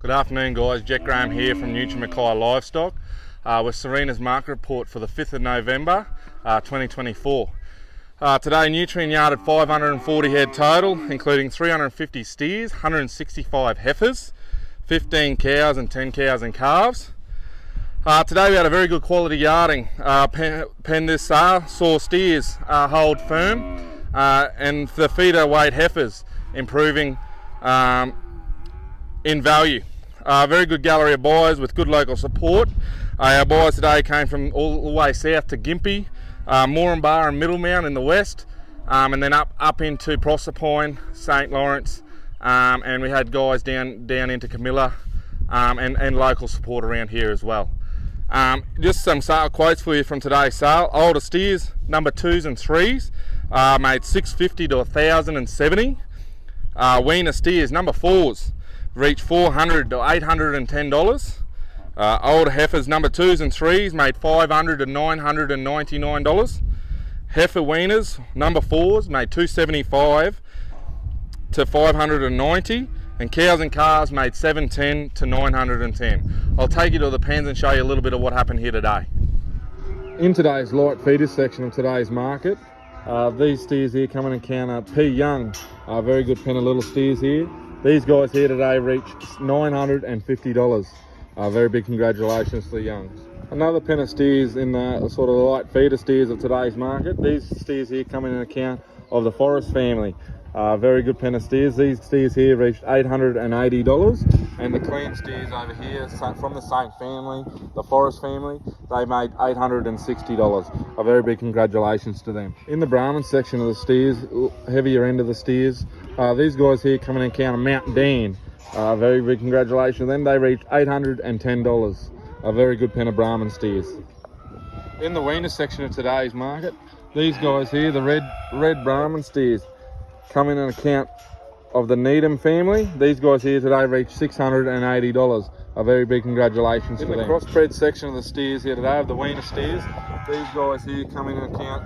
Good afternoon guys, Jack Graham here from Nutrien Livestock with Sarina's market report for the 5th of November 2024. Today Nutrien yarded 540 head total, including 350 steers, 165 heifers, 15 cows and 10 cows and calves. Today we had a very good quality yarding. Pen this saw steers hold firm and the feeder weight heifers improving in value. Very good gallery of buyers with good local support. Our buyers today came from all the way south to Gympie, Moranbah and Middlemount in the west, and then up into Proserpine, St Lawrence, and we had guys down into Camilla and local support around here as well. Just some sale quotes for you from today's sale. Older steers, number 2s and 3s, made $650 to $1,070. Weaner steers, number 4s, reached $400 to $810. Older heifers, number 2s and 3s, made $500 to $999. Heifer weaners, number 4s, made $275 to $590. And cows and calves made $710 to $910. I'll take you to the pens and show you a little bit of what happened here today. In today's light feeders section of today's market, these steers here come in and count P Young, a very good pen of little steers here. These guys here today reached $950. Very big congratulations to the Youngs. Another pen of steers in the sort of light feeder steers of today's market. These steers here come in account of the Forest family. Very good pen of steers. These steers here reached $880. And the clean steers over here from the same family, the Forest family, they made $860. A very big congratulations to them. In the Brahman section of the steers, heavier end of the steers, these guys here coming in count of Mount Dan. Very big congratulations to them. They reached $810. A very good pen of Brahman steers. In the weaner section of today's market, these guys here, the red Brahman steers, come in an account of the Needham family. These guys here today reached $680. A very big congratulations to them. In the crossbred section of the steers here today, of the weaner steers, these guys here come in an account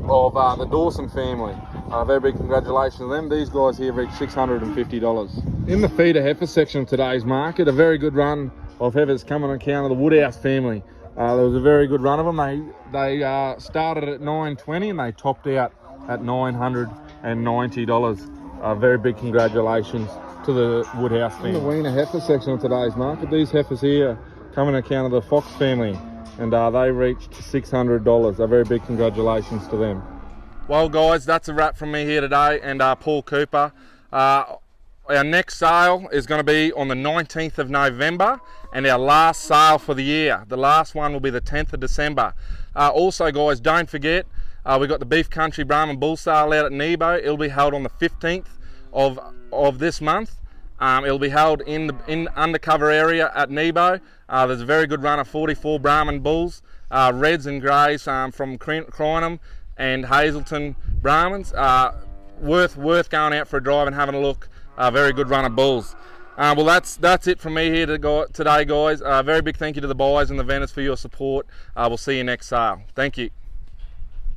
of the Dawson family. A very big congratulations to them. These guys here reached $650. In the feeder heifer section of today's market, a very good run of heifers coming on account of the Woodhouse family. There was a very good run of them. They started at $920 and they topped out at $990. A very big congratulations to the Woodhouse family. In the weaner heifer section of today's market, these heifers here come on account of the Fox family, and they reached $600. A very big congratulations to them. Well guys, that's a wrap from me here today and Paul Cooper. Our next sale is going to be on the 19th of November and our last sale for the year. The last one will be the 10th of December. Also guys, don't forget, we've got the Beef Country Brahman Bull Sale out at Nebo. It'll be held on the 15th of this month. It'll be held in undercover area at Nebo. There's a very good run of 44 Brahman bulls, reds and greys from Crineham and Hazelton Brahmans. Worth going out for a drive and having a look. Very good run of bulls. Well, that's it from me here today, guys. Very big thank you to the buyers and the vendors for your support. We'll see you next sale. Thank you.